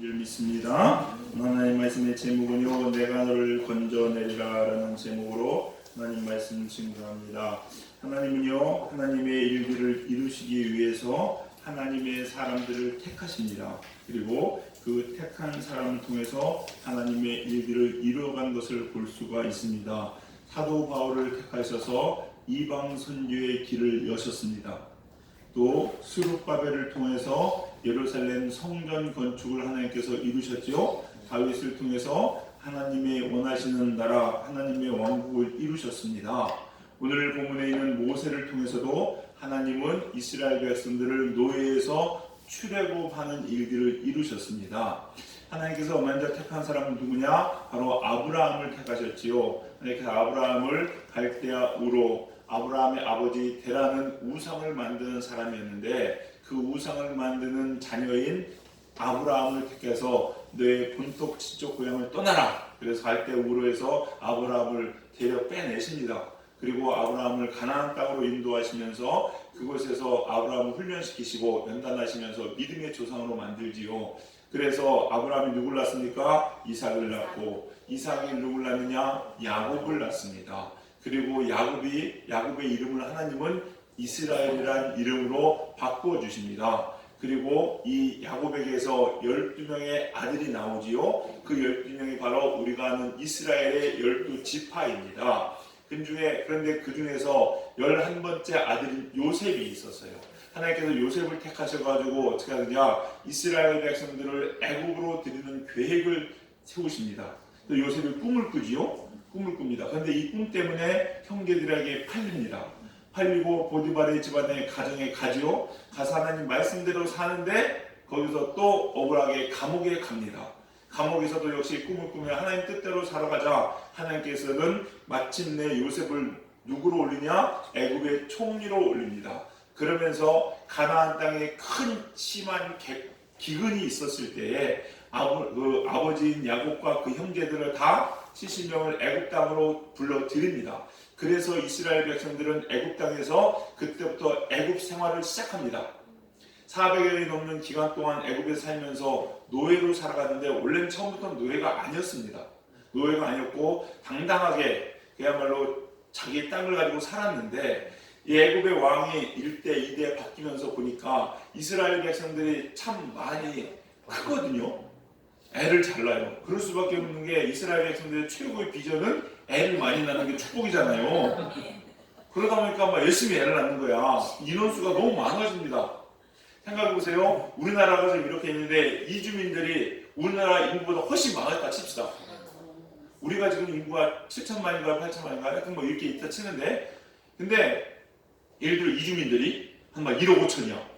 줄 믿습니다. 하나님 말씀의 제목은요, 내가 너를 건져내리라 라는 제목으로 하나님 말씀 증거합니다. 하나님은요, 하나님의 일들을 이루시기 위해서 하나님의 사람들을 택하십니다. 그리고 그 택한 사람을 통해서 하나님의 일들을 이루어간 것을 볼 수가 있습니다. 사도 바울을 택하셔서 이방 선교의 길을 여셨습니다. 또 스룹바벨을 통해서 예루살렘 성전 건축을 하나님께서 이루셨죠. 다윗을 통해서 하나님의 원하시는 나라, 하나님의 왕국을 이루셨습니다. 오늘 본문에 있는 모세를 통해서도 하나님은 이스라엘 백성들을 노예에서 출애굽하는 일들을 이루셨습니다. 하나님께서 먼저 택한 사람은 누구냐? 바로 아브라함을 택하셨지요. 하나님께서 아브라함을 갈대아 우로, 아브라함의 아버지 데라는 우상을 만드는 사람이었는데, 그 우상을 만드는 자녀인 아브라함을 택해서 너의 본토 지쪽 고향을 떠나라. 그래서 갈대아 우로에서 아브라함을 데려 빼내십니다. 그리고 아브라함을 가나안 땅으로 인도하시면서 그곳에서 아브라함을 훈련시키시고 연단하시면서 믿음의 조상으로 만들지요. 그래서 아브라함이 누굴 낳습니까? 이삭을 낳고, 이삭이 누굴 낳느냐? 야곱을 낳습니다. 그리고 야곱의 이름을 하나님은 이스라엘이라는 이름으로 바꿔주십니다. 그리고 이 야곱에게서 12명의 아들이 나오지요. 그 12명이 바로 우리가 아는 이스라엘의 12지파입니다. 그런데 그 중에서 11번째 아들인 요셉이 있었어요. 하나님께서 요셉을 택하셔가지고 어떻게 하느냐? 이스라엘 백성들을 애굽으로 드리는 계획을 세우십니다. 또 요셉이 꿈을 꾸지요. 꿈을 꿉니다. 그런데 이 꿈 때문에 형제들에게 팔리고 보디발의 집안의 가정에 가지요. 가서 하나님 말씀대로 사는데 거기서 또 억울하게 감옥에 갑니다. 감옥에서도 역시 꿈을 꾸며 하나님 뜻대로 살아가자 하나님께서는 마침내 요셉을 누구로 올리냐? 애굽의 총리로 올립니다. 그러면서 가나안 땅에 큰 심한 기근이 있었을 때에 아버지인 야곱과 그 형제들을 다 70명을 애굽 땅으로 불러들입니다. 그래서 이스라엘 백성들은 애굽 땅에서 그때부터 애굽 생활을 시작합니다. 400년이 넘는 기간 동안 애굽에 살면서 노예로 살아갔는데 원래는 처음부터 노예가 아니었습니다. 노예가 아니었고 당당하게 그야말로 자기 땅을 가지고 살았는데, 이 애굽의 왕이 1대 2대 바뀌면서 보니까 이스라엘 백성들이 참 많이 크거든요. 애를 잘 낳아요. 그럴 수밖에 없는 게 이스라엘 백성들의 최고의 비전은 애를 많이 낳는 게 축복이잖아요. 그러다 보니까 막 열심히 애를 낳는 거야. 인원수가 너무 많아집니다. 생각해보세요. 우리나라가 지금 이렇게 있는데 이주민들이 우리나라 인구보다 훨씬 많았다 칩시다. 우리가 지금 인구가 7천만인가 8천만인가 하여튼 뭐 이렇게 있다 치는데, 근데 예를 들어 이주민들이 한 1억 5천이야.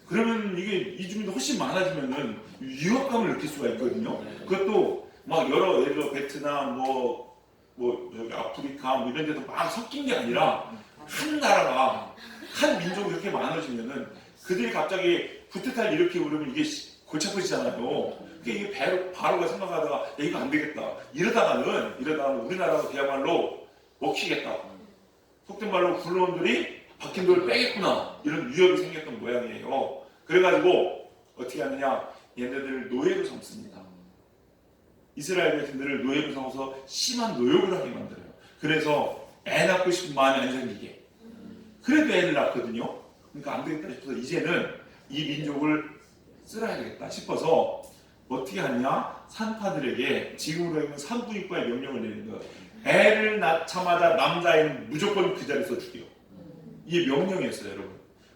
그러면 이게 이주민도 훨씬 많아지면은 위협감을 느낄 수가 있거든요. 그것도 막 예를 들어 베트남, 여기 아프리카 이런 데도 막 섞인 게 아니라 한 나라가, 한 민족이 이렇게 많아지면은 그들이 갑자기 부트탈 이렇게 오르면 이게 골치 아프시잖아요. 이게 바로가 생각하다가 야, 이거 안 되겠다. 이러다가는 우리나라가 그야말로 먹히겠다. 속된 말로 굴러온들이 박힌 돌을 빼겠구나. 이런 위협이 생겼던 모양이에요. 그래가지고 어떻게 하느냐? 얘네들을 노예로 삼습니다. 이스라엘 백성들을 노예로 삼아서 심한 노역을 하게 만들어요. 그래서 애 낳고 싶은 마음이 안 생기게. 그래도 애를 낳거든요. 그러니까 안 되겠다 싶어서 이제는 이 민족을 쓸어야 되겠다 싶어서 어떻게 하느냐? 산파들에게 지금으로 하면 산부인과의 명령을 내리는 거예요. 애를 낳자마자 남자애는 무조건 그 자리에서 죽여요. 이게 명령이었어요, 여러분.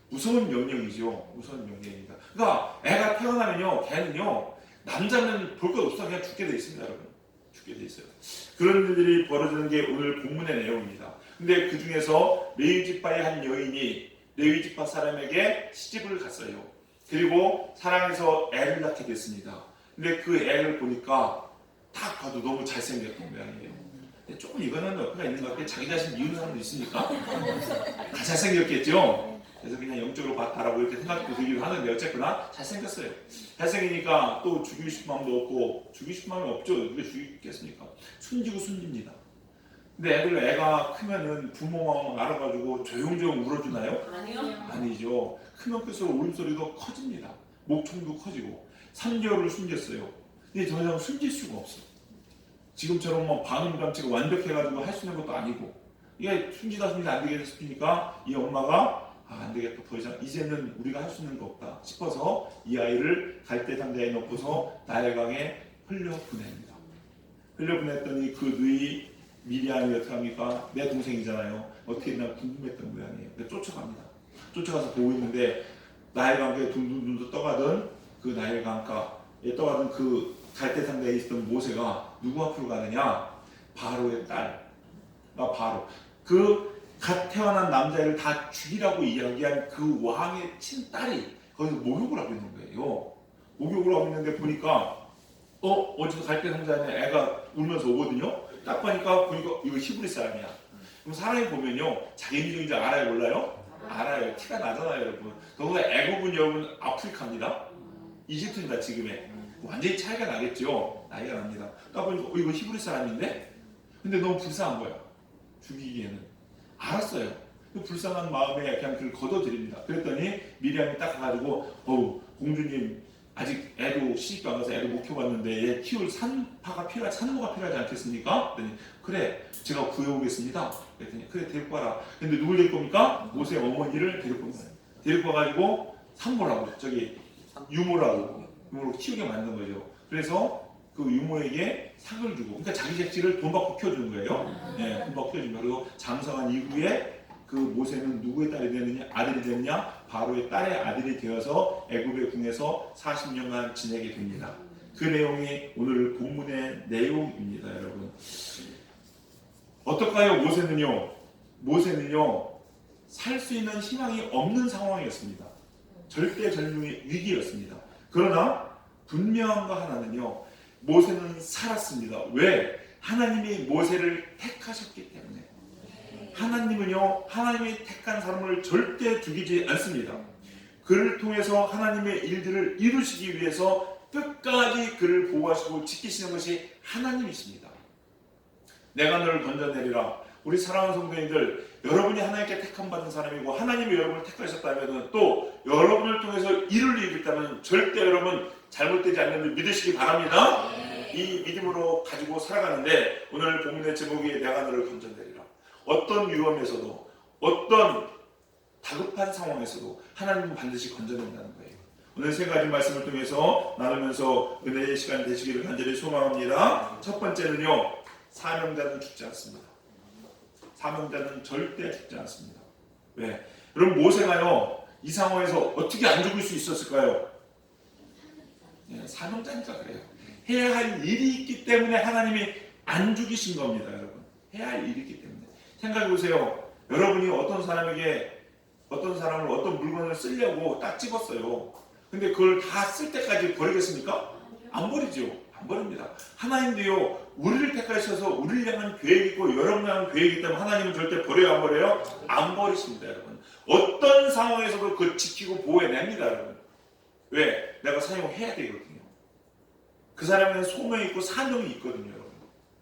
무서운 명령이죠. 무서운 명령입니다. 그러니까 애가 태어나면요, 걔는요, 남자는 볼 것 없어 그냥 죽게 돼 있습니다, 여러분. 죽게 돼 있어요. 그런 일들이 벌어지는 게 오늘 본문의 내용입니다. 근데 그 중에서 레위지파의 한 여인이 레위지파 사람에게 시집을 갔어요. 그리고 사랑해서 애를 낳게 됐습니다. 근데 그 애를 보니까 딱 봐도 너무 잘생겼던 모양이에요. 근데 조금 이거는 옆에가 있는 것 같아요. 자기 자신 미우는 사람도 있으니까 다 잘생겼겠죠. 그래서 그냥 영적으로 봤다라고 이렇게 생각도 들기도 하는데 어쨌거나 잘생겼어요. 잘생기니까 또 죽이고 싶은 마음도 없고, 죽이고 싶은 마음이 없죠. 누가 죽이겠습니까? 숨기고 숨깁니다. 근데 애가 크면은 부모 마음 알아가지고 조용조용 울어주나요? 아니요. 아니죠. 크면 클수록 울음소리도 커집니다. 목청도 커지고. 3개월을 숨겼어요. 근데 더 이상 숨길 수가 없어. 지금처럼 뭐 방음감치가 완벽해가지고 할 수 있는 것도 아니고, 이게 숨기다 안 되게 싶으니까 이 엄마가 안 되겠다, 더 이상 이제는 우리가 할 수 있는 거 없다 싶어서 이 아이를 갈대 상자에 넣고서 나일강에 흘려보냅니다. 흘려보냈더니 그 누이 미리암이 어떻게 합니까? 내 동생이잖아요. 어떻게 했나 궁금했던 모양이에요. 쫓아갑니다. 쫓아가서 보고 있는데 나일강가에 둥둥둥 떠가던 그 나일강가에 떠가던 그 갈대 상자에 있었던 모세가 누구 앞으로 가느냐? 바로의 딸, 바로 그 갓 태어난 남자를 다 죽이라고 이야기한 그 왕의 친딸이 거기서 목욕을 하고 있는 거예요. 목욕을 하고 있는데 보니까 어디서 갈대 상자에 애가 울면서 오거든요. 딱 보니까 이거 히브리 사람이야. 그럼 사람이 보면요, 자기 민족인지 알아요, 몰라요? 알아요. 티가 나잖아요, 여러분. 더구나 애굽은 여러분 아프리카입니다. 이집트입니다, 지금의. 완전히 차이가 나겠죠. 나이가 납니다. 딱 보니까 이거 히브리 사람인데? 근데 너무 불쌍한 거야, 죽이기에는. 알았어요. 그 불쌍한 마음에 그냥 그를 걷어드립니다. 그랬더니 미리암이 딱 가가지고 공주님 아직 애도 시집도 안 가서 애도 못 키워봤는데 얘 키울 산모가 필요하지 않겠습니까? 그랬더니 그래, 제가 구해오겠습니다. 그랬더니 그래, 데리고 와라. 근데 누굴 데리고 옵니까? 모세의 어머니를 데리고 온 거예요. 데리고 와가지고 산모라고, 유모로 키우게 만든 거죠. 그래서 그 유모에게 상을 주고, 그러니까 자기 색지를 돈 받고 키워주는 거예요. 네, 돈 받고 키워주는 거예요. 그리고 장성한 이후에 그 모세는 누구의 딸이 되느냐? 아들이 되느냐? 바로의 딸의 아들이 되어서 애굽의 궁에서 40년간 지내게 됩니다. 그 내용이 오늘 본문의 내용입니다, 여러분. 어떨까요? 모세는요 살 수 있는 희망이 없는 상황이었습니다. 절대절명의 위기였습니다. 그러나 분명한 거 하나는요, 모세는 살았습니다. 왜? 하나님이 모세를 택하셨기 때문에. 하나님은요, 하나님이 택한 사람을 절대 죽이지 않습니다. 그를 통해서 하나님의 일들을 이루시기 위해서 끝까지 그를 보호하시고 지키시는 것이 하나님이십니다. 내가 너를 건져내리라. 우리 사랑하는 성도님들, 여러분이 하나님께 택함받은 사람이고 하나님이 여러분을 택하셨다면 또 여러분을 통해서 일을 이루겠다면 절대 여러분 잘못되지 않는 줄 믿으시기 바랍니다. 이 믿음으로 가지고 살아가는데 오늘 본문의 제목이 내가 너를 건져내리라. 어떤 위험에서도 어떤 다급한 상황에서도 하나님은 반드시 건져낸다는 거예요. 오늘 세 가지 말씀을 통해서 나누면서 은혜의 시간 되시기를 간절히 소망합니다. 첫 번째는요, 사명자는 죽지 않습니다. 사명자는 절대 죽지 않습니다. 왜? 여러분, 모세가요 이 상황에서 어떻게 안 죽을 수 있었을까요? 사명자니까 그래요. 해야 할 일이 있기 때문에 하나님이 안 죽이신 겁니다, 여러분. 해야 할 일이 있기 때문에. 생각해 보세요. 여러분이 어떤 사람을 어떤 물건을 쓰려고 딱 집었어요. 근데 그걸 다 쓸 때까지 버리겠습니까? 안 버리죠. 안 버립니다. 하나님도요, 우리를 택하셔서 우리를 향한 계획이 있고 여러분을 향한 계획이 있기 때문에 하나님은 절대 버려요, 안 버려요? 안 버리십니다, 여러분. 어떤 상황에서도 그걸 지키고 보호해냅니다, 여러분. 왜? 내가 사용해야 되거든요. 그 사람에는 소명이 있고 사명이 있거든요, 여러분.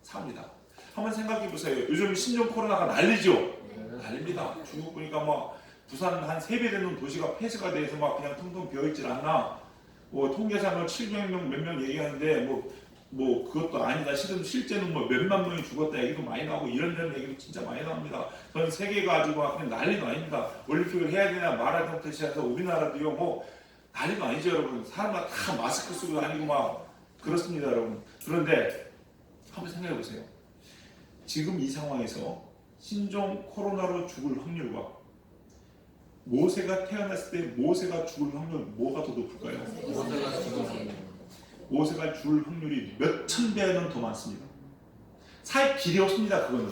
삽니다. 한번 생각해 보세요. 요즘 신종 코로나가 난리죠? 난립니다. 중국 보니까 막 부산 한 3배 되는 도시가 폐쇄가 돼서 막 그냥 텅텅 비어있질 않나? 뭐 통계상으로 700명 몇 명 얘기하는데 뭐 그것도 아니다. 실제는 뭐 몇만 명이 죽었다 얘기도 많이 나오고 이런 얘기도 진짜 많이 나옵니다. 전 세계가 아주 막 그냥 난리가 아닙니다. 올림픽을 해야 되냐 말아야 되냐 시작해서 우리나라도요 뭐 난리가 아니죠, 여러분. 사람마다 다 마스크 쓰고 다니고 막 그렇습니다, 여러분. 그런데 한번 생각해 보세요. 지금 이 상황에서 신종 코로나로 죽을 확률과 모세가 태어났을 때 모세가 죽을 확률 뭐가 더 높을까요? 모세가 죽을 확률이 몇천 배는 더 많습니다. 살 길이 없습니다. 그거는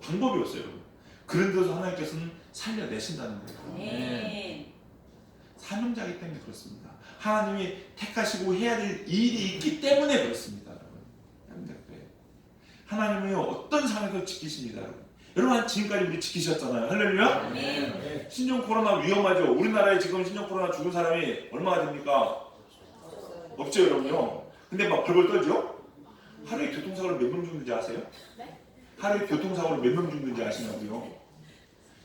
방법이 없어요, 여러분. 그런데도 하나님께서는 살려내신다는 거예요. 네. 사명자이기 때문에 그렇습니다. 하나님이 택하시고 해야 될 일이 있기 때문에 그렇습니다, 여러분. 하나님은 어떤 상황에서 지키십니다, 여러분. 여러분, 지금까지 우리 지키셨잖아요. 할렐루야? 네. 신종 코로나 위험하죠. 우리나라에 지금 신종 코로나 죽은 사람이 얼마나 됩니까? 없죠, 여러분요. 근데 막 벌벌 떨죠? 하루에 교통사고로 몇 명 죽는지 아세요? 하루에 교통사고로 몇 명 죽는지 아시냐고요?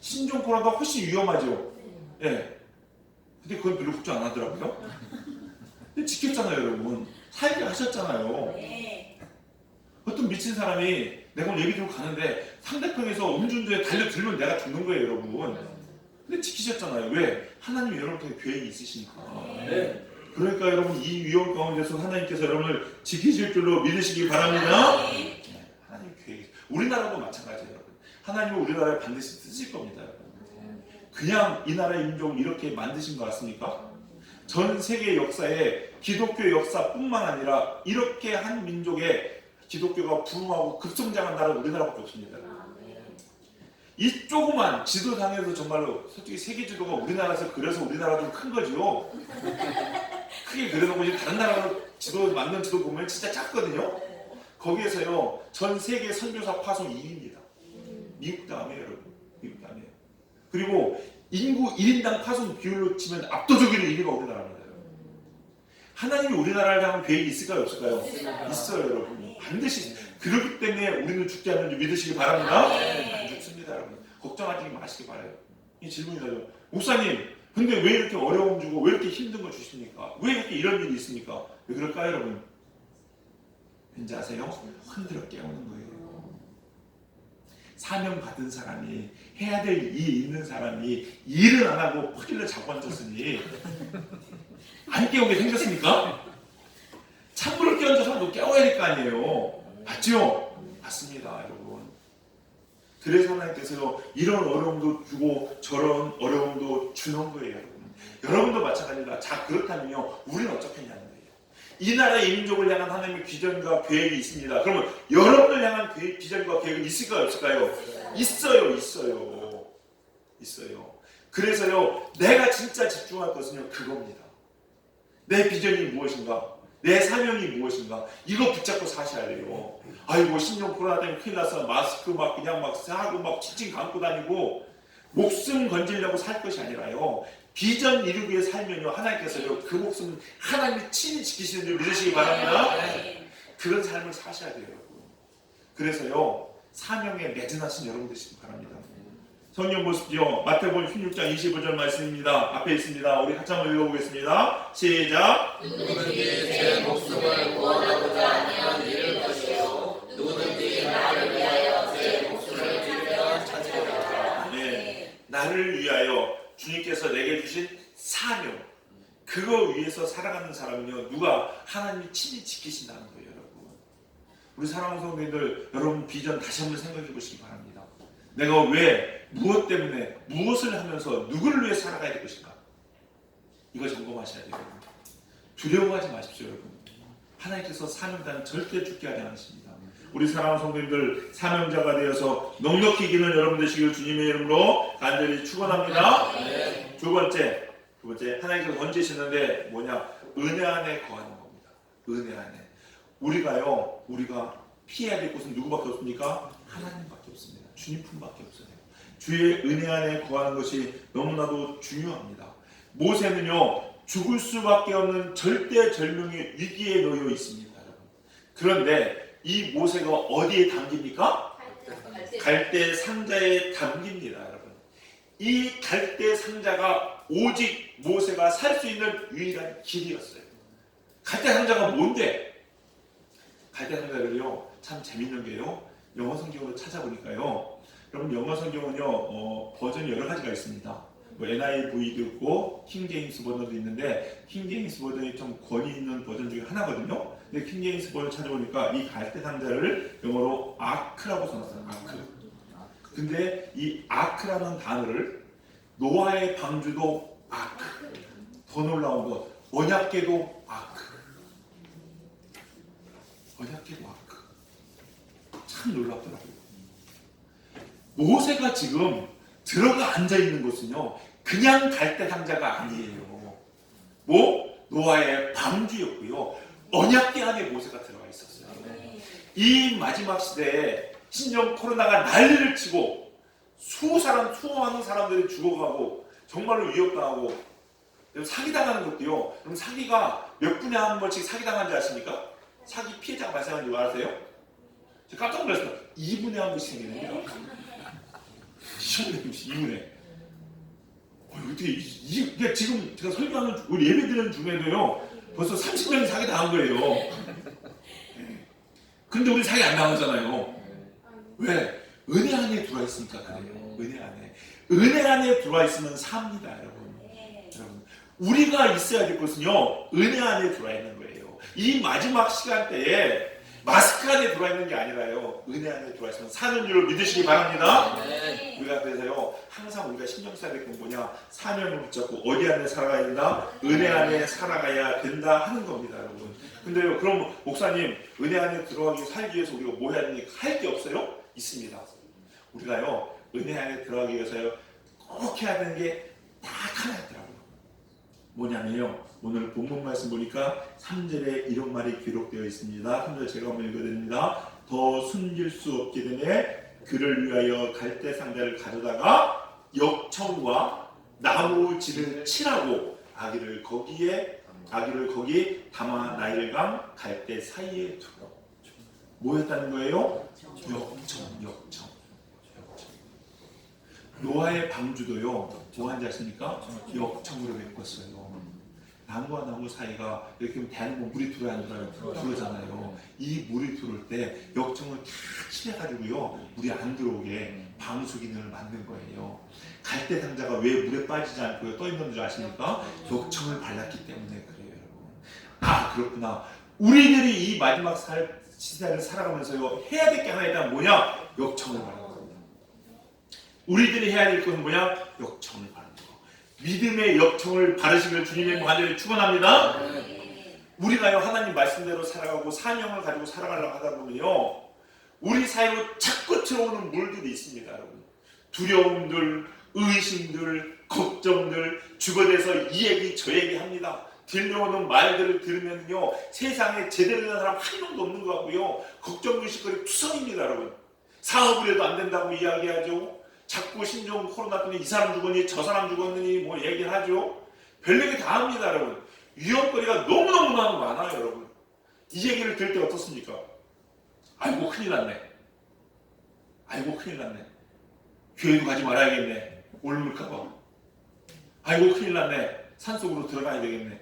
신종 코로나가 훨씬 위험하죠. 예. 근데 그건 별로 걱정 안 하더라고요. 근데 지켰잖아요, 여러분. 살게 하셨잖아요. 어떤 미친 사람이 내가 오늘 예배 드리고 가는데 상대편에서 음주운전에 달려들면 내가 죽는 거예요, 여러분. 근데 지키셨잖아요. 왜? 하나님이 여러분께 계획이 있으시니까. 그러니까 여러분 이 위험 가운데서 하나님께서 여러분을 지키실 줄로 믿으시기 바랍니다. 하나님 계획이. 우리나라도 마찬가지예요, 여러분. 하나님은 우리나라에 반드시 쓰실 겁니다, 여러분. 그냥 이 나라의 민족을 이렇게 만드신 것 같습니까? 전 세계 역사에 기독교 역사뿐만 아니라 이렇게 한 민족의 기독교가 부흥하고 급성장한 나라는 우리나라밖에 없습니다. 이 조그만 지도상에서 정말로 솔직히 세계 지도가 우리나라에서 그래서 우리나라가 좀 큰 거죠. 크게 그려놓고 이제 다른 나라로 지도 만든 지도 보면 진짜 작거든요. 거기에서요 전 세계 선교사 파송 2위입니다. 미국 다음에 여러분, 미국 다음에. 그리고 인구 1인당 파송 비율로 치면 압도적으로 1위가 우리나라입니다. 하나님이 우리나라를 향한 계획이 있을까요, 없을까요? 있어요, 여러분. 반드시. 그렇기 때문에 우리는 죽지 않는 줄 믿으시기 바랍니다. 안 죽습니다, 여러분. 걱정하지 마시기 바라요. 이 질문이다요. 목사님, 근데 왜 이렇게 어려움 주고 왜 이렇게 힘든 거 주십니까? 왜 이렇게 이런 일이 있습니까? 왜 그럴까요, 여러분? 왠지 아세요? 흔들어 깨우는 거예요. 사명 받은 사람이 해야 될 일이 있는 사람이 일을 안 하고 퍼질러 자고 앉았으니 안 깨우게 생겼습니까? 찬물을 끼얹어서 사람도 깨워야 될 거 아니에요. 맞죠? 맞습니다, 여러분. 그래서 하나님께서 이런 어려움도 주고 저런 어려움도 주는 거예요, 여러분. 여러분도 마찬가지다. 자, 그렇다면요, 우리는 어떻게 하냐는 거예요. 이 나라의 민족을 향한 하나님의 비전과 계획이 있습니다. 그러면 여러분을 향한 비전과 계획은 있을까요, 없을까요? 있어요, 있어요. 있어요. 그래서요, 내가 진짜 집중할 것은요, 그겁니다. 내 비전이 무엇인가? 내 사명이 무엇인가? 이거 붙잡고 사셔야 돼요. 아이고, 신종 코로나 때문에 큰일 났어. 마스크 막 그냥 막 하고 막 칭칭 감고 다니고 목숨 건지려고 살 것이 아니라요. 비전 이루기 위해 살면요, 하나님께서요, 그 목숨은 하나님이 친히 지키시는 줄 믿으시기 바랍니다. 그런 삶을 사셔야 돼요, 여러분. 그래서요, 사명에 매진하신 여러분 되시기 바랍니다. 성경 보십시오. 마태복음 16장 25절 말씀입니다. 앞에 있습니다. 우리 같이 한번 읽어보겠습니다. 시작. 누구든지 제 목숨을 구원하고자 하면 잃을 것이요 누구든지 나를 위하여 제 목숨을 잃으면 찾으리라. 네, 나를 위하여 주님께서 내게 주신 사명, 그거 위해서 살아가는 사람은요, 누가 하나님이 친히 지키신다는 거예요, 여러분. 우리 사랑하는 성도님들, 여러분 비전 다시 한번 생각해 보시기 바랍니다. 내가 왜, 무엇 때문에, 무엇을 하면서 누구를 위해 살아가야 될 것인가? 이거 점검하셔야 돼요. 두려워하지 마십시오, 여러분. 하나님께서 사명자는 절대 죽게 하지 않으십니다. 우리 사랑하는 성도님들, 사명자가 되어서 넉넉히 이기는 여러분 되시길 주님의 이름으로 간절히 축원합니다. 두 번째, 하나님께서 던지시는데 뭐냐? 은혜 안에 거하는 겁니다. 은혜 안에. 우리가 피해야 될 곳은 누구밖에 없습니까? 하나님밖에 없습니다. 주님 품밖에 없어요. 주의 은혜 안에 거하는 것이 너무나도 중요합니다. 모세는요, 죽을 수밖에 없는 절대절명의 위기에 놓여 있습니다, 여러분. 그런데 이 모세가 어디에 담깁니까? 갈대 상자에 담깁니다, 여러분. 이 갈대 상자가 오직 모세가 살 수 있는 유일한 길이었어요. 갈대 상자가 뭔데? 갈대 상자를요, 참 재밌는 게요, 영어 성경으로 찾아보니까요, 여러분 영어 성경은요, 버전이 여러 가지가 있습니다. 뭐 NIV도 있고 킹제임스 버전도 있는데, 킹제임스 버전이 좀 권위 있는 버전 중에 하나거든요. 근데 킹제임스 버전 찾아보니까 이 갈대 상자를 영어로 아크라고 써놨어요. 아크. 근데 이 아크라는 단어를 노아의 방주도 아크, 더 놀라운 것, 언약궤도 아크, 언약궤도 아크. 참 놀랍더라고요. 모세가 지금 들어가 앉아있는 곳은요, 그냥 갈대 상자가 아니에요. 노아의 방주였고요, 언약궤 안에 모세가 들어가 있었어요. 이 마지막 시대에 신종 코로나가 난리를 치고 수많은 사람들이 죽어가고 정말로 위협당하고 사기당하는 것도요. 그럼 사기가 몇 분에 한 번씩 사기당한지 아십니까? 사기 피해자가 발생하는 줄 아세요? 제가 깜짝 놀랐어요. 2분에 한 번씩 생기는데요. 2분에. 어떻게 이게 지금 제가 설교하는 우리 예배드리는 중에도요, 벌써 30년이 사기 당한 거예요. 근데 우리 사기 안 당하잖아요. 왜? 은혜 안에 들어와 있으니까 그래요. 은혜 안에. 은혜 안에 들어와 있으면 삽니다, 여러분. 여러분, 우리가 있어야 될 것은요, 은혜 안에 들어와 있는 거예요. 이 마지막 시간대에 마스크 안에 들어와 있는 게 아니라요, 은혜 안에 들어와 있으면 사는 줄을 믿으시기 바랍니다. 우리가 그래서요, 항상 우리가 신경 써야 될 건 뭐냐? 사명을 붙잡고 어디 안에 살아가야 된다? 은혜 안에 살아가야 된다 하는 겁니다, 여러분. 근데요, 그럼 목사님, 은혜 안에 들어가기 살기 위해서 우리가 뭐 해야 되니? 할 게 없어요? 있습니다. 우리가요, 은혜 안에 들어가기 위해서요, 꼭 해야 되는 게 딱 하나 있더라고요. 뭐냐면요, 오늘 본문 말씀 보니까 3절에 이런 말이 기록되어 있습니다. 3절 제가 한번 읽어드립니다. 더 숨길 수 없게 되네 그를 위하여 갈대 상자를 가져다가 역청과 나무 진을 칠하고 아기를 거기 담아 나일강 갈대 사이에 두고. 뭐였다는 거예요? 역청. 노아의 방주도요, 뭐 한지 아십니까? 역청으로 메꿨어요. 나무와 나무 사이가 이렇게 대한민국 물이 들어야 안 들어요? 들어오잖아요. 이 물이 들어올 때 역청을 다 칠해가지고요, 물이 안 들어오게 방수 기능을 만든 거예요. 갈대 상자가 왜 물에 빠지지 않고 떠 있는 줄 아십니까? 역청을 발랐기 때문에 그래요, 여러분. 아, 그렇구나. 우리들이 이 마지막 시대를 살아가면서요, 해야 될 게 하나에 대한 뭐냐? 역청을 바르는 겁니다. 우리들이 해야 될 것은 뭐냐? 역청을 바르는 거. 믿음의 역청을 바르시길 주님의 간절히 축원합니다. 우리가요, 하나님 말씀대로 살아가고 사명을 가지고 살아가려고 하다 보면요, 우리 사이로 자꾸 들어오는 물들이 있습니다, 여러분. 두려움들, 의심들, 걱정들, 주변에서 이 얘기 저 얘기 합니다. 들려오는 말들을 들으면요, 세상에 제대로 된 사람 한 명도 없는 것 같고요, 걱정의식거리 투성입니다, 여러분. 사업을 해도 안 된다고 이야기하죠. 자꾸 신종 코로나 때문에 이 사람 죽었니 저 사람 죽었니 뭐 얘기를 하죠. 별얘기 다 합니다, 여러분. 위험거리가 너무너무 많아요, 여러분. 이 얘기를 들을 때 어떻습니까? 아이고 큰일 났네. 아이고 큰일 났네. 교회도 가지 말아야겠네. 옮을까봐. 아이고 큰일 났네. 산속으로 들어가야 되겠네.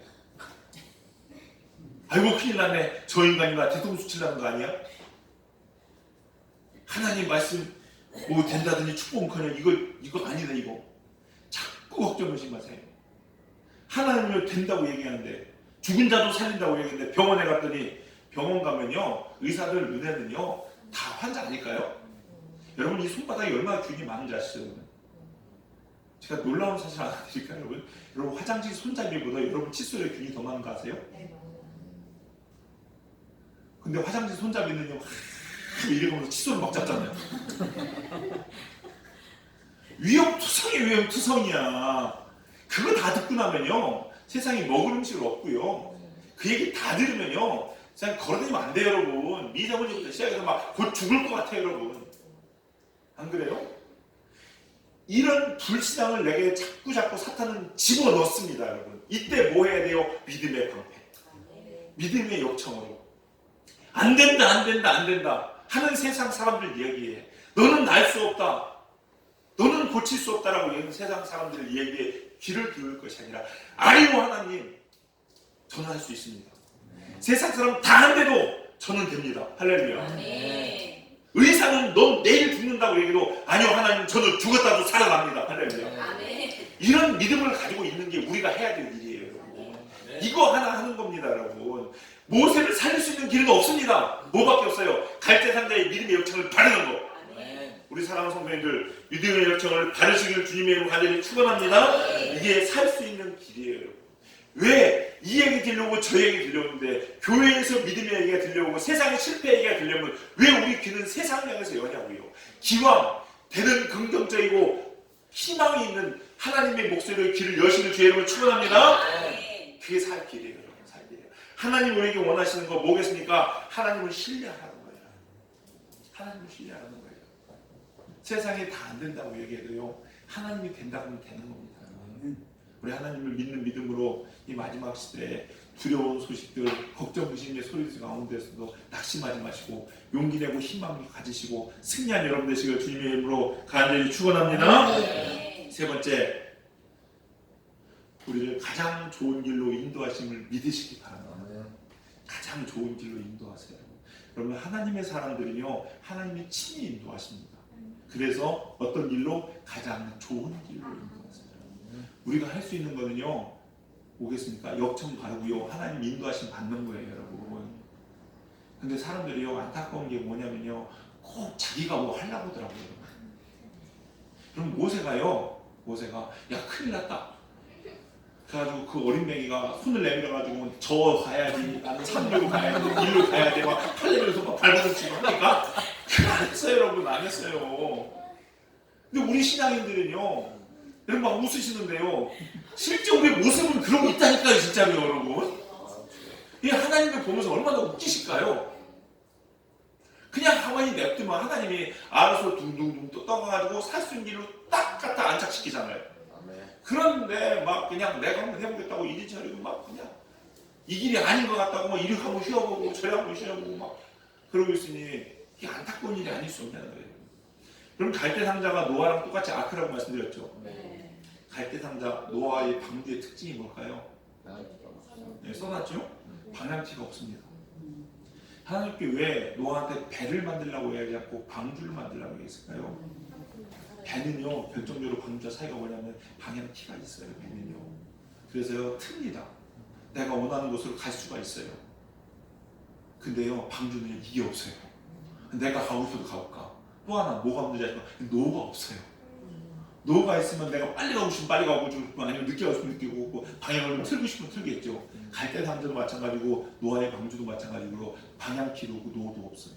아이고 큰일 났네. 저 인간이 나 뒤통수 치려는 거 아니야? 하나님 말씀 뭐 된다더니 축복은커녕 이거 아니다 이거. 자꾸 걱정 의심하세요. 하나님을 된다고 얘기하는데, 죽은 자도 살린다고 얘기하는데, 병원에 갔더니, 병원 가면요, 의사들 눈에는요 다 환자 아닐까요? 여러분, 이 손바닥에 얼마나 균이 많은지 아시죠? 제가 놀라운 사실 하나 드릴까요, 여러분? 여러분, 화장실 손잡이보다 여러분 칫솔에 균이 더 많은 거 아세요? 근데 화장실 손잡이는요, 이러면서 칫솔을 막 잡잖아요. 위험투성이야. 그거 다 듣고 나면요, 세상에 먹을 음식을 없고요, 그 얘기 다 들으면요, 그냥 걸어다니면 안 돼요, 여러분. 미세먼지부터 시작해서 막 곧 죽을 것 같아요, 여러분. 안 그래요? 이런 불신앙을 내게 자꾸 사탄은 집어넣습니다, 여러분. 이때 뭐 해야 돼요? 믿음의 방패, 믿음의 역청으로. 안 된다 하는 세상 사람들 이야기해. 너는 날 수 없다, 너는 고칠 수 없다라고 얘기하는 세상 사람들 이야기에 귀를 기울일 것이 아니라, 아니요 하나님, 저는 할 수 있습니다. 세상 사람 다 안 돼도 저는 됩니다. 할렐루야. 의사는 넌 내일 죽는다고 얘기해도, 아니요 하나님, 저는 죽었다도 살아납니다. 할렐루야. 이런 믿음을 가지고 있는 게 우리가 해야 될 일이에요, 여러분. 이거 하나 하는 겁니다, 여러분. 모세를 살릴 수 있는 길은 없습니다. 뭐밖에 없어요? 갈대 상자의 믿음의 역청을 바르는 거. 우리 사랑하는 성도님들, 믿음의 역청을 바르시길 주님의 이름으로 간절히 축원합니다. 이게 살 수 있는 길이에요, 여러분. 왜 이 얘기 들려오고 저 얘기 들려오는데, 교회에서 믿음의 얘기가 들려오고 세상의 실패 얘기가 들려오면 왜 우리 귀는 세상 향해서 여냐고요. 기왕 되는 긍정적이고 희망이 있는 하나님의 목소리로 귀를 여시는 주의 이름을 축원합니다. 그게 살 길이에요, 여러분. 살 길이에요. 하나님 우리에게 원하시는 거 뭐겠습니까? 하나님을 신뢰하라는 거예요. 하나님을 신뢰하라는 거예요. 세상에 다 안 된다고 얘기해도요, 하나님이 된다고 하면 되는 겁니다. 우리 하나님을 믿는 믿음으로 이 마지막 시대에 두려운 소식들, 걱정, 의심의 소리 가운데서도 낙심하지 마시고 용기 내고 희망을 가지시고 승리한 여러분 되시길 주님의 이름으로 간절히 축원합니다. 세 번째, 우리를 가장 좋은 길로 인도하심을 믿으시기 바랍니다. 가장 좋은 길로 인도하세요. 여러분 하나님의 사람들은요 하나님이 친히 인도하십니다. 그래서 어떤 길로? 가장 좋은 길로 인도하세요. 우리가 할 수 있는 거는요 뭐겠습니까? 역청 바르고요 하나님 인도하심 받는 거예요 여러분. 근데 사람들이요 안타까운 게 뭐냐면요 꼭 자기가 뭐 하려고 하더라고요. 그럼 모세가 야 큰일 났다. 그래가지고 그 어린맹이가 손을 내밀어가지고 저 가야지, 나는 산으로 가야지, 일로 가야지 막 팔레면서 막 발버둥 치고 하니까 안 했어요 여러분. 안 했어요. 근데 우리 신앙인들은요 여러분 막 웃으시는데요 실제 우리 모습은 그러고 있다니까요 진짜로 여러분. 이 하나님을 보면서 얼마나 웃기실까요? 그냥 가만히 냅두면 하나님이 알아서 둥둥둥 떠가지고 살 수 있는 길로 딱 갖다 안착시키잖아요. 그런데 막 그냥 내가 한번 해보겠다고 이리저리 막 그냥 이 길이 아닌 것 같다고 막 이리 한번 쉬어보고 저리 한번 쉬어보고 막 그러고 있으니 이게 안타까운 일이 아닐 수 없냐는 거예요. 그럼 갈대상자가 노아랑 똑같이 아크라고 말씀드렸죠. 갈대상자 노아의 방주의 특징이 뭘까요? 네, 써놨죠? 방향키가 없습니다. 하나님께 왜 노아한테 배를 만들라고 해야지 않고 방주를 만들라고 했을까요? 배는요 결정적으로 방주와 사이가 뭐냐면 방향키가 있어요. 배는요 그래서요 틉니다. 내가 원하는 곳으로 갈 수가 있어요. 근데요 방주는 이게 없어요. 내가 가고 싶어도 가볼까? 또 하나 뭐가 문제냐? 노가 없어요. 노가 있으면 내가 빨리 가고 싶으면 빨리 가고 싶고 아니면 늦게 가고 싶으면 늦게 가고 방향을 틀고 싶으면 틀겠죠. 갈대상자도 마찬가지고 노아의 방주도 마찬가지고 방향키도 없고 노도 없어요.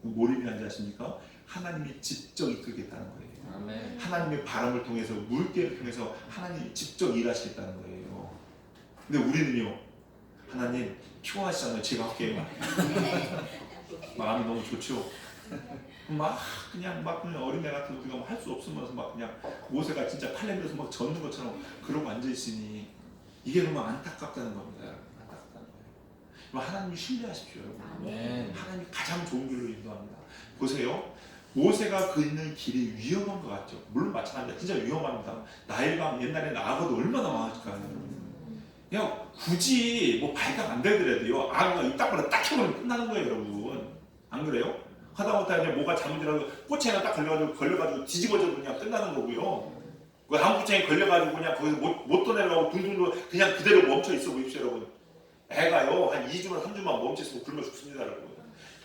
뭘 의미하는지 아십니까? 하나님이 직접 이끌겠다는 거예요. 아멘. 하나님의 바람을 통해서 물결을 통해서 하나님이 직접 일하시겠다는 거예요. 근데 우리는요 하나님 피곤하시잖아요. 제가 할게요. 마음이 너무 좋죠. 막 그냥 어린애 같은 우리가 할 수 없으면서 막 그냥 모세가 진짜 팔레면서 막 젓는 것처럼 그러고 앉아 있으니 이게 너무 안타깝다는 겁니다. 안타깝다는 거예요. 하나님을 신뢰하십시오, 여러분. 아멘. 하나님이 가장 좋은 길로 인도합니다. 보세요. 모세가 걷는 길이 위험한 것 같죠. 물론 마찬가지다. 진짜 위험합니다. 나일강 옛날에는 악어도 얼마나 많았을까요? 그냥 굳이 뭐 발각 안 되더라도요. 악어가 입 딱 해버리면 끝나는 거예요, 여러분. 안 그래요? 하다못해 이제 뭐가 잘못이라도 꼬챙이가 딱 걸려가지고 뒤집어져도 그냥 끝나는 거고요. 그 한구챙이 걸려가지고 그냥 거기서 못 떠내려가고 둥둥둥 그냥 그대로 멈춰 있어 보십시오, 여러분. 애가요 한 2주만 3주만 멈춰 있으면 굶어 죽습니다, 여러분.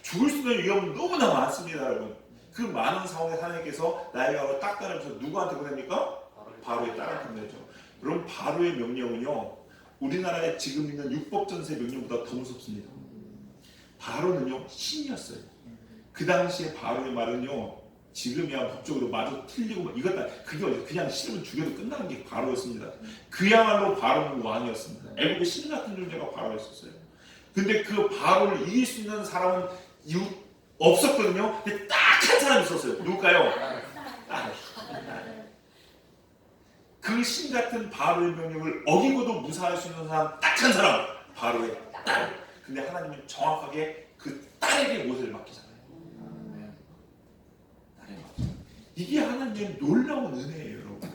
죽을 수 있는 위험은 너무나 많습니다, 여러분. 그 많은 상황에 하나님께서 나일강을 딱 따르면서 누구한테 보냅니까? 바로의 딸한테 보내죠. 그럼 바로의 명령은요 우리나라에 지금 있는 율법전세 명령보다 더 무섭습니다. 바로는요 신이었어요. 그 당시에 바로의 말은요 지금이야 법적으로 마저 틀리고 이것다 그게 어디 그냥 싫으면 죽여도 끝나는 게 바로였습니다. 그야말로 바로는 왕이었습니다. 애국의 신 같은 존재가 바로였었어요. 근데 그 바로를 이길 수 있는 사람은 없었거든요. 근데 딱 한 사람이 있었어요. 누굴까요? 딸. 그 신 같은 바로의 명령을 어기고도 무사할 수 있는 사람 딱 한 사람 바로의 딸. 근데 하나님은 정확하게 그 딸에게 모세를 맡기잖아요. 딸에게 맡기잖아요. 이게 하나님의 놀라운 은혜예요, 여러분.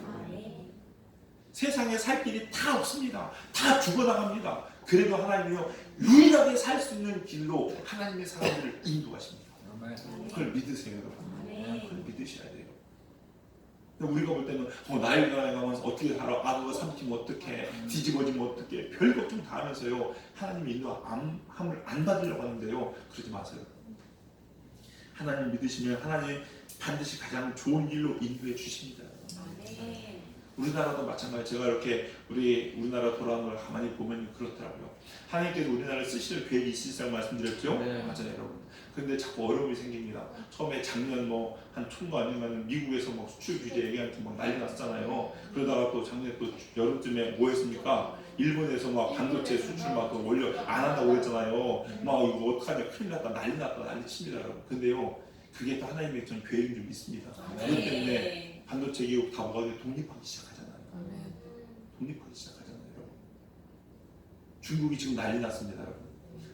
세상에 살 길이 다 없습니다. 다 죽어나갑니다. 그래도 하나님이요 유일하게 살 수 있는 길로 하나님의 사람들을 인도하십니다. 그걸 믿으세요, 여러분. 그걸 믿으셔야 돼요. 우리가 볼 때는 나일강에 가면서 어떻게 살아? 악어가 삼키면 어떻게? 뒤집어지면 어떻게? 별 걱정 다 하면서요 하나님 인도함을 안 받으려고 하는데요 그러지 마세요. 하나님 믿으시면 하나님 반드시 가장 좋은 길로 인도해 주십니다. 우리나라도 마찬가지. 제가 이렇게 우리나라 돌아오는 걸 가만히 보면 그렇더라고요. 하나님께서 우리나라를 쓰실 계획이 있으시다고 말씀드렸죠? 네. 맞아요, 여러분. 근데 자꾸 어려움이 생깁니다. 처음에 작년 한 총도 아니면 미국에서 막 수출 규제 얘기하면서 막 난리 났잖아요. 그러다가 또 작년 또 여름쯤에 뭐 했습니까? 일본에서 막 반도체 수출 막 원료 안 한다고 했잖아요. 막 이거 어떡하냐, 큰일 났다, 난리 났다, 난리 칩니다, 여러분. 근데요, 그게 또 하나님의 전 계획인 줄 믿습니다. 그렇기 때문에 반도체 기업 다 뭐가 독립하기 시작하잖아요. 독립하기 시작하잖아요, 여러분. 중국이 지금 난리 났습니다, 여러분.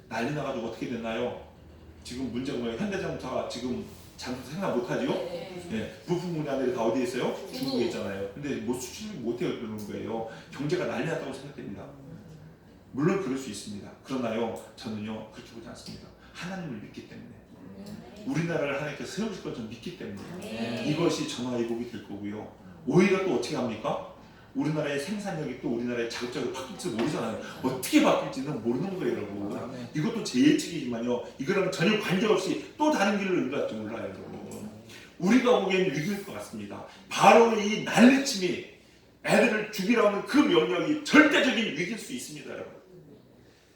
난리 나가지고 어떻게 됐나요? 지금 문제가 뭐예요? 현대자동차가 지금 자동차 생각 못하죠? 네. 부품 공장들이 다 어디에 있어요? 중국에 있잖아요. 근데 뭐 수출을 못해요, 그러는 거예요. 경제가 난리 났다고 생각됩니다. 물론 그럴 수 있습니다. 그러나요, 저는요 그렇게 보지 않습니다. 하나님을 믿기 때문에, 우리나라를 하나님께서 세우실 것 좀 믿기 때문에 이것이 전화위복이 될 거고요. 오히려 또 어떻게 합니까? 우리나라의 생산력이 또 우리나라의 자급자족 바뀔지 모르잖아요. 어떻게 바뀔지는 모르는 거예요, 여러분. 이것도 제 예측이지만요, 이거랑 전혀 관계없이 또 다른 길로 인도할지 몰라요, 여러분. 우리가 보기에는 위기일 것 같습니다. 바로 이 난리침이 애들을 죽이라는 그 명령이 절대적인 위기일 수 있습니다, 여러분.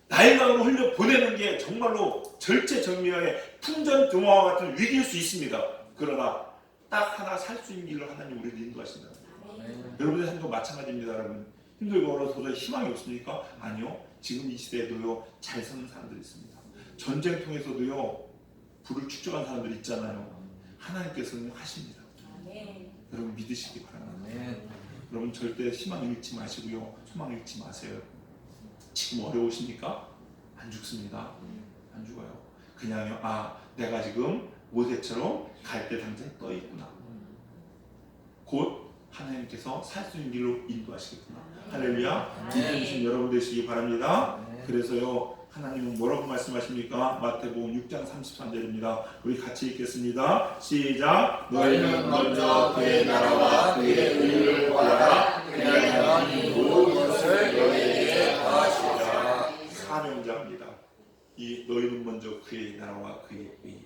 나일강으로 흘려 보내는 게 정말로 절체절명의 풍전등화와 같은 위기일 수 있습니다. 그러나 딱 하나 살 수 있는 길로 하나님 우리를 인도하신다. 여러분의 삶도 마찬가지입니다, 여러분. 힘들고 어려서 도저히 희망이 없습니까? 아니요. 지금 이 시대에도요, 잘 사는 사람들이 있습니다. 전쟁 통해서도요, 부를 축적한 사람들이 있잖아요. 하나님께서는 하십니다. 여러분 믿으시기 바랍니다. 여러분 절대 희망 잃지 마시고요, 소망 잃지 마세요. 지금 어려우십니까? 안 죽습니다. 안 죽어요. 그냥요, 내가 지금 모세처럼 갈 때 당장 떠 있구나. 곧 하나님께서 살 수 있는 길로 인도하시겠구나. 할렐루야. 믿으신 여러분 되시기 바랍니다. 그래서요, 하나님은 뭐라고 말씀하십니까? 마태복음 6장 33절입니다. 우리 같이 읽겠습니다. 시작. 너희는 먼저 그의 나라와 그의 의를 구하라. 그리하면 이 모든 것을 너희에게 더하시리라. 사명자입니다. 이 너희는 먼저 그의 나라와 그의 의.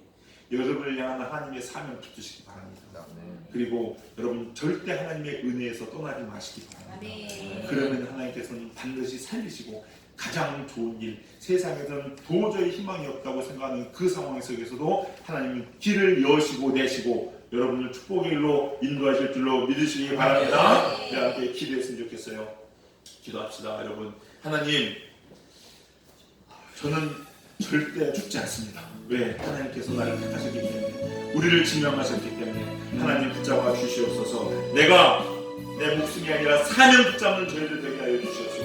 여러분을 향한 하나님의 사명 붙드시기 바랍니다. 그리고 여러분 절대 하나님의 은혜에서 떠나지 마시기 바랍니다. 그러면 하나님께서는 반드시 살리시고 가장 좋은 일, 세상에서는 도저히 희망이 없다고 생각하는 그 상황 속에서도 하나님은 길을 여시고 내시고 여러분을 축복의 길로 인도하실 줄로 믿으시기 바랍니다. 우리 함께 기도했으면 좋겠어요. 기도합시다. 여러분, 하나님, 저는 절대 죽지 않습니다. 왜? 하나님께서 나를 택하셨기 때문에, 우리를 지명하셨기 때문에 하나님 붙잡아 주시옵소서. 내가 내 목숨이 아니라 사명 붙잡는 저희들 되게 하여 주시옵소서.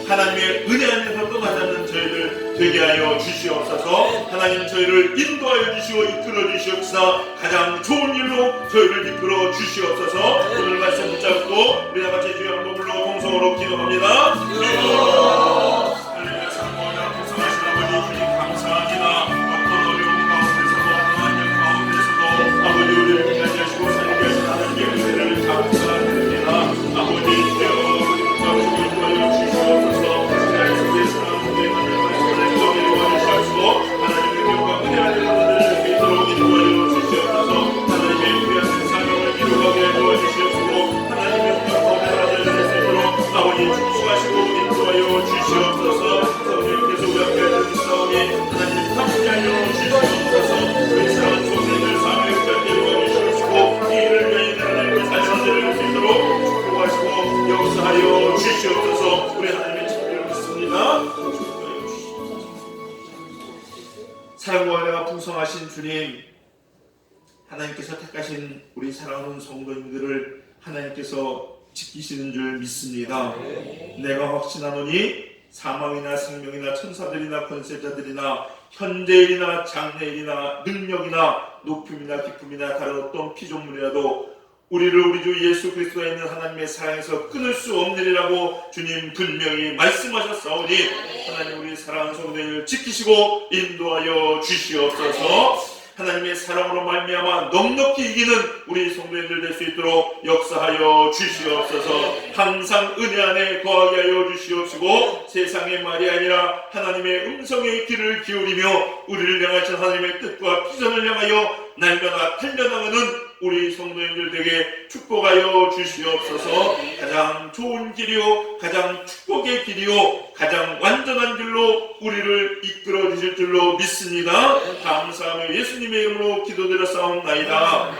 하나님의 은혜 안에서 떠나지 않는 저희들 되게 하여 주시옵소서. 하나님 저희를 인도하여 주시고 이끌어 주시옵소서. 가장 좋은 일로 저희를 이끌어 주시옵소서. 오늘 말씀 붙잡고 우리 다 같이 주의 한 몸으로 동성으로 기도합니다. 하나님의 사랑과 풍성하신 아버지 주님 감사합니다. 어떤 어려운 가운데서도 어떠한 일 가운데서도 아버지 우리를 위하여 하시고 살게 하신 하나님의 은혜를 감사드립니다. 아버지 주여 역사하여 주시옵소서. 우리 하나님의 친구를 믿습니다. 사랑과 은혜가 풍성하신 주님, 하나님께서 택하신 우리 사랑하는 성도님들을 하나님께서 지키시는 줄 믿습니다. 내가 확신하노니 사망이나 생명이나 천사들이나 권세자들이나 현재일이나 장래일이나 능력이나 높음이나 깊음이나 다른 어떤 피조물이라도 우리를 우리 주 예수 그리스도에 있는 하나님의 사랑에서 끊을 수 없느니라고 주님 분명히 말씀하셨사오니 하나님 우리 사랑하는 성도들을 지키시고 인도하여 주시옵소서. 하나님의 사랑으로 말미암아 넉넉히 이기는 우리 성도님들 될 수 있도록 역사하여 주시옵소서. 항상 은혜 안에 거하게 하여 주시옵시고 세상의 말이 아니라 하나님의 음성의 귀를 기울이며 우리를 향하신 하나님의 뜻과 비전을 향하여 날마다 달려나가는 우리 성도님들 되게 축복하여 주시옵소서. 가장 좋은 길이요 가장 축복의 길이요 가장 완전한 길로 우리를 이끌어 주실 줄로 믿습니다. 감사하며 예수님의 이름으로 기도드렸사옵나이다.